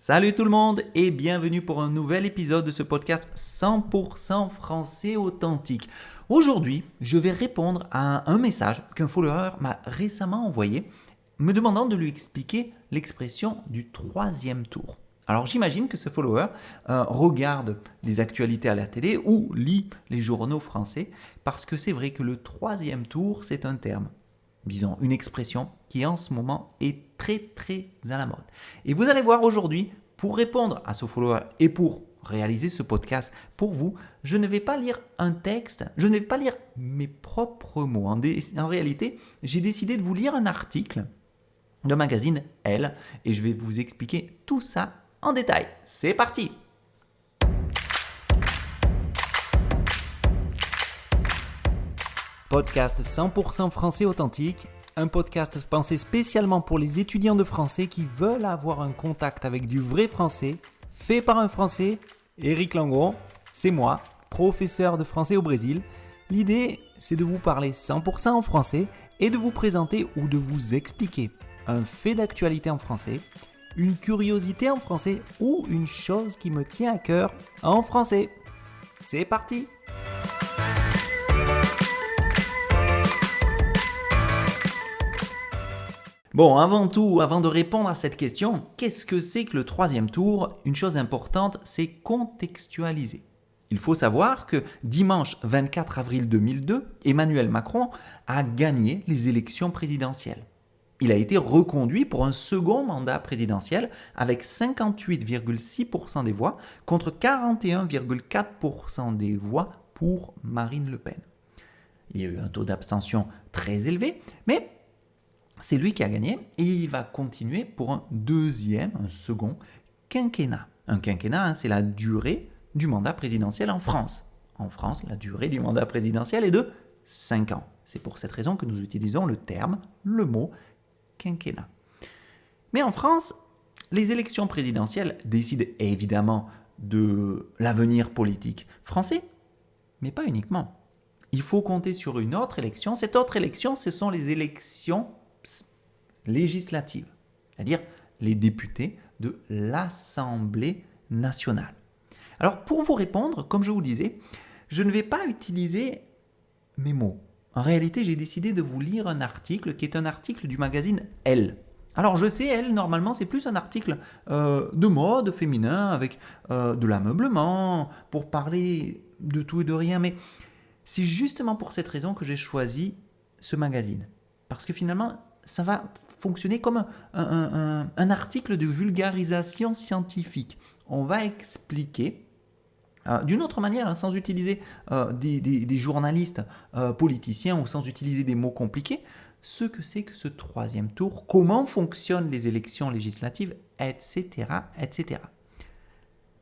Salut tout le monde et bienvenue pour un nouvel épisode de ce podcast 100% français authentique. Aujourd'hui, je vais répondre à un message qu'un follower m'a récemment envoyé me demandant de lui expliquer l'expression du troisième tour. Alors j'imagine que ce follower regarde les actualités à la télé ou lit les journaux français parce que c'est vrai que le troisième tour, c'est un terme, disons une expression qui en ce moment est très à la mode. Et vous allez voir aujourd'hui, pour répondre à ce follower et pour réaliser ce podcast pour vous, je ne vais pas lire un texte, je ne vais pas lire mes propres mots. En réalité, j'ai décidé de vous lire un article de magazine Elle et je vais vous expliquer tout ça en détail. C'est parti! Podcast 100% français authentique, un podcast pensé spécialement pour les étudiants de français qui veulent avoir un contact avec du vrai français, fait par un français, Éric Langon, c'est moi, professeur de français au Brésil. L'idée, c'est de vous parler 100% en français et de vous présenter ou de vous expliquer un fait d'actualité en français, une curiosité en français ou une chose qui me tient à cœur en français. C'est parti! Bon, avant tout, avant de répondre à cette question, qu'est-ce que c'est que le troisième tour? Une chose importante, c'est contextualiser. Il faut savoir que dimanche 24 avril 2002, Emmanuel Macron a gagné les élections présidentielles. Il a été reconduit pour un second mandat présidentiel avec 58,6% des voix contre 41,4% des voix pour Marine Le Pen. Il y a eu un taux d'abstention très élevé, mais c'est lui qui a gagné et il va continuer pour un second quinquennat. Un quinquennat, c'est la durée du mandat présidentiel en France. En France, la durée du mandat présidentiel est de 5 ans. C'est pour cette raison que nous utilisons le mot quinquennat. Mais en France, les élections présidentielles décident évidemment de l'avenir politique français, mais pas uniquement. Il faut compter sur une autre élection. Cette autre élection, ce sont les élections législatives, c'est-à-dire les députés de l'Assemblée nationale. Alors pour vous répondre, comme je vous disais, je ne vais pas utiliser mes mots. En réalité, j'ai décidé de vous lire un article qui est un article du magazine Elle. Alors je sais, Elle, normalement, c'est plus un article de mode féminin avec de l'ameublement, pour parler de tout et de rien, mais c'est justement pour cette raison que j'ai choisi ce magazine. Parce que finalement, ça va fonctionner comme un article de vulgarisation scientifique. On va expliquer d'une autre manière, sans utiliser des journalistes politiciens ou sans utiliser des mots compliqués, ce que c'est que ce troisième tour, comment fonctionnent les élections législatives, etc., etc.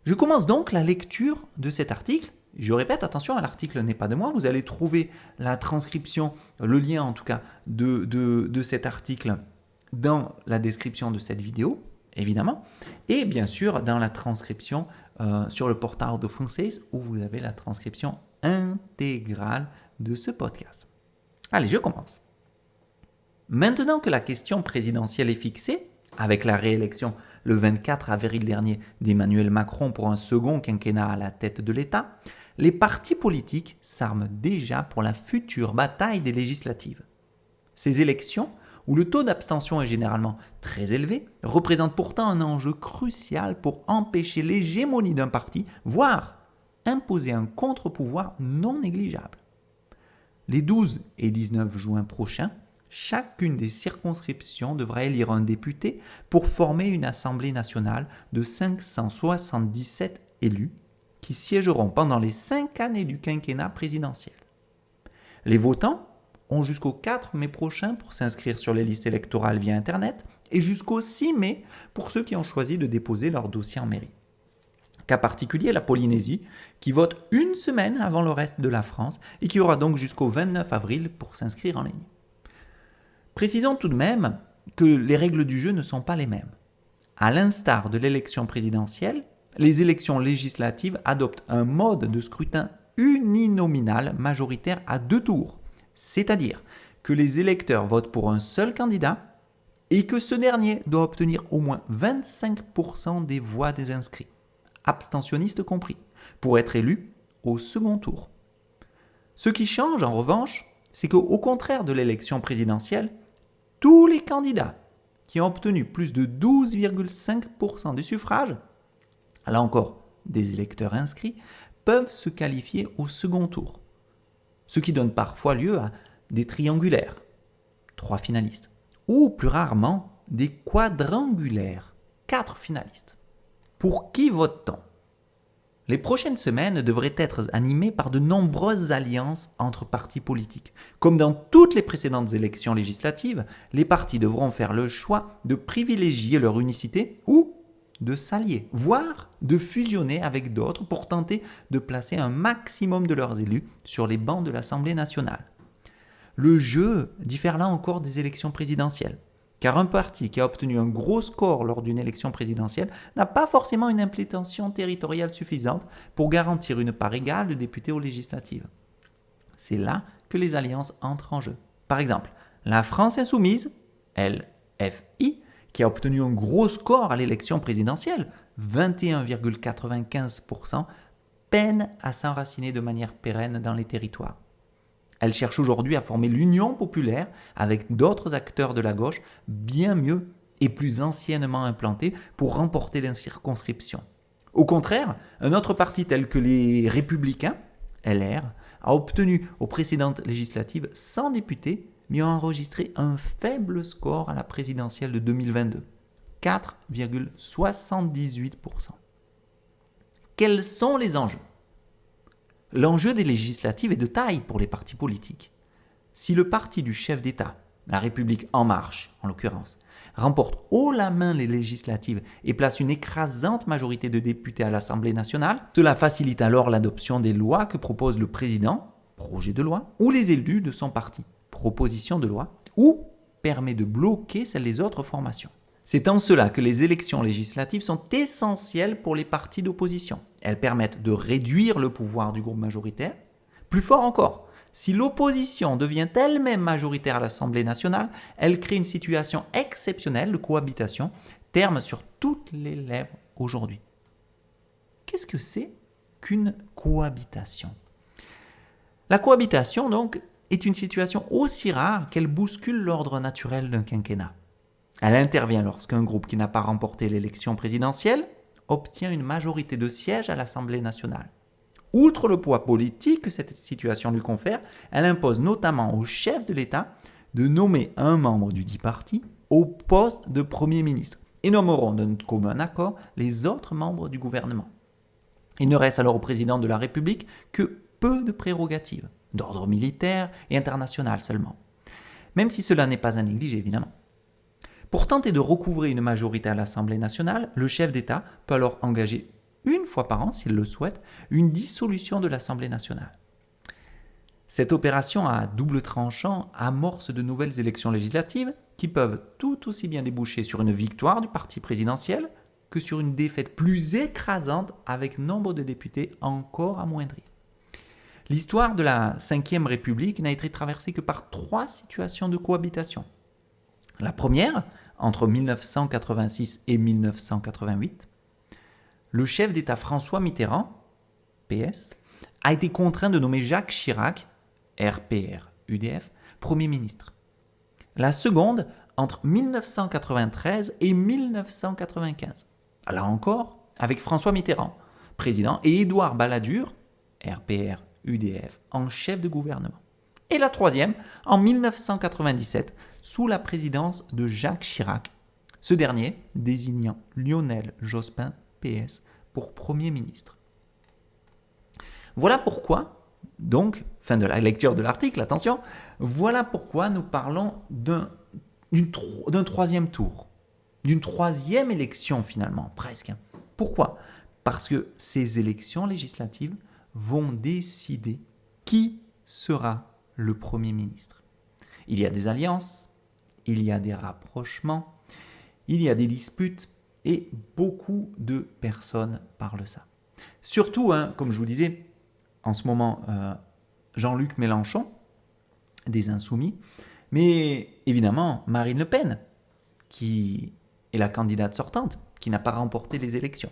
Je commence donc la lecture de cet article. Je répète, attention, l'article n'est pas de moi. Vous allez trouver la transcription, le lien en tout cas, de cet article dans la description de cette vidéo, évidemment. Et bien sûr, dans la transcription sur le portail de Français, où vous avez la transcription intégrale de ce podcast. Allez, je commence. Maintenant que la question présidentielle est fixée, avec la réélection le 24 avril dernier d'Emmanuel Macron pour un second quinquennat à la tête de l'État, les partis politiques s'arment déjà pour la future bataille des législatives. Ces élections, où le taux d'abstention est généralement très élevé, représentent pourtant un enjeu crucial pour empêcher l'hégémonie d'un parti, voire imposer un contre-pouvoir non négligeable. Les 12 et 19 juin prochains, chacune des circonscriptions devra élire un député pour former une assemblée nationale de 577 élus qui siégeront pendant les 5 années du quinquennat présidentiel. Les votants ont jusqu'au 4 mai prochain pour s'inscrire sur les listes électorales via Internet et jusqu'au 6 mai pour ceux qui ont choisi de déposer leur dossier en mairie. Cas particulier, la Polynésie, qui vote une semaine avant le reste de la France et qui aura donc jusqu'au 29 avril pour s'inscrire en ligne. Précisons tout de même que les règles du jeu ne sont pas les mêmes. À l'instar de l'élection présidentielle, les élections législatives adoptent un mode de scrutin uninominal majoritaire à 2 tours, c'est-à-dire que les électeurs votent pour un seul candidat et que ce dernier doit obtenir au moins 25% des voix des inscrits, abstentionnistes compris, pour être élu au second tour. Ce qui change en revanche, c'est qu'au contraire de l'élection présidentielle, tous les candidats qui ont obtenu plus de 12,5% des suffrages, là encore des électeurs inscrits, peuvent se qualifier au second tour. Ce qui donne parfois lieu à des triangulaires, 3 finalistes, ou plus rarement des quadrangulaires, 4 finalistes. Pour qui vote-t-on ? Les prochaines semaines devraient être animées par de nombreuses alliances entre partis politiques. Comme dans toutes les précédentes élections législatives, les partis devront faire le choix de privilégier leur unicité ou de s'allier, voire de fusionner avec d'autres pour tenter de placer un maximum de leurs élus sur les bancs de l'Assemblée nationale. Le jeu diffère là encore des élections présidentielles, car un parti qui a obtenu un gros score lors d'une élection présidentielle n'a pas forcément une implantation territoriale suffisante pour garantir une part égale de députés aux législatives. C'est là que les alliances entrent en jeu. Par exemple, la France insoumise, LFI, qui a obtenu un gros score à l'élection présidentielle, 21,95%, peine à s'enraciner de manière pérenne dans les territoires. Elle cherche aujourd'hui à former l'Union populaire avec d'autres acteurs de la gauche bien mieux et plus anciennement implantés pour remporter la circonscription. Au contraire, un autre parti tel que les Républicains, LR, a obtenu aux précédentes législatives 100 députés, mais a enregistré un faible score à la présidentielle de 2022, 4,78%. Quels sont les enjeux ? L'enjeu des législatives est de taille pour les partis politiques. Si le parti du chef d'État, la République En Marche en l'occurrence, remporte haut la main les législatives et place une écrasante majorité de députés à l'Assemblée nationale, cela facilite alors l'adoption des lois que propose le président, projet de loi, ou les élus de son parti, proposition de loi, ou permet de bloquer celles des autres formations. C'est en cela que les élections législatives sont essentielles pour les partis d'opposition. Elles permettent de réduire le pouvoir du groupe majoritaire. Plus fort encore, si l'opposition devient elle-même majoritaire à l'Assemblée nationale, elle crée une situation exceptionnelle de cohabitation, terme sur toutes les lèvres aujourd'hui. Qu'est-ce que c'est qu'une cohabitation ? La cohabitation, donc, est une situation aussi rare qu'elle bouscule l'ordre naturel d'un quinquennat. Elle intervient lorsqu'un groupe qui n'a pas remporté l'élection présidentielle obtient une majorité de sièges à l'Assemblée nationale. Outre le poids politique que cette situation lui confère, elle impose notamment au chef de l'État de nommer un membre du dit parti au poste de Premier ministre et nommeront d'un commun accord les autres membres du gouvernement. Il ne reste alors au président de la République que peu de prérogatives, d'ordre militaire et international seulement, même si cela n'est pas à négliger évidemment. Pour tenter de recouvrer une majorité à l'Assemblée nationale, le chef d'État peut alors engager une fois par an, s'il le souhaite, une dissolution de l'Assemblée nationale. Cette opération à double tranchant amorce de nouvelles élections législatives qui peuvent tout aussi bien déboucher sur une victoire du parti présidentiel que sur une défaite plus écrasante avec nombre de députés encore amoindris. L'histoire de la Ve République n'a été traversée que par 3 situations de cohabitation. La première, entre 1986 et 1988, le chef d'État François Mitterrand, PS, a été contraint de nommer Jacques Chirac, RPR-UDF, Premier ministre. La seconde, entre 1993 et 1995. Là encore, avec François Mitterrand, président, et Édouard Balladur, RPR-UDF, en chef de gouvernement. Et la troisième, en 1997, sous la présidence de Jacques Chirac, ce dernier désignant Lionel Jospin, PS, pour Premier ministre. Voilà pourquoi, donc, fin de la lecture de l'article, attention, voilà pourquoi nous parlons d'un troisième tour, d'une troisième élection finalement, presque. Pourquoi ? Parce que ces élections législatives vont décider qui sera le Premier ministre. Il y a des alliances, il y a des rapprochements, il y a des disputes et beaucoup de personnes parlent ça. Surtout, comme je vous disais, en ce moment, Jean-Luc Mélenchon, des Insoumis, mais évidemment Marine Le Pen, qui est la candidate sortante, qui n'a pas remporté les élections.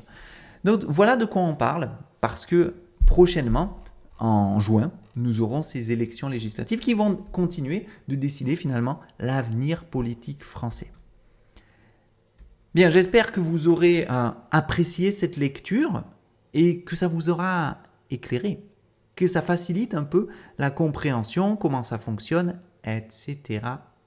Donc voilà de quoi on parle, parce que prochainement, en juin, nous aurons ces élections législatives qui vont continuer de décider finalement l'avenir politique français. Bien, j'espère que vous aurez apprécié cette lecture et que ça vous aura éclairé, que ça facilite un peu la compréhension, comment ça fonctionne, etc.,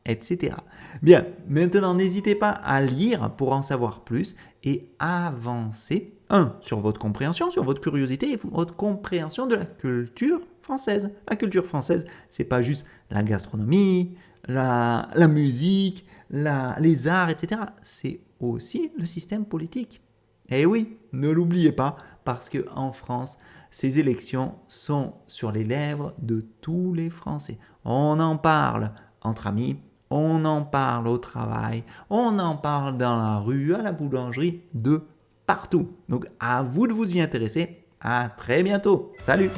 etc. Bien, maintenant n'hésitez pas à lire pour en savoir plus et avancer, sur votre compréhension, sur votre curiosité et votre compréhension de la culture française. La culture française, c'est pas juste la gastronomie, la musique, les arts, etc. C'est aussi le système politique. Et oui, ne l'oubliez pas, parce qu'en France, ces élections sont sur les lèvres de tous les Français. On en parle entre amis, on en parle au travail, on en parle dans la rue, à la boulangerie, de partout. Donc à vous de vous y intéresser. À très bientôt. Salut!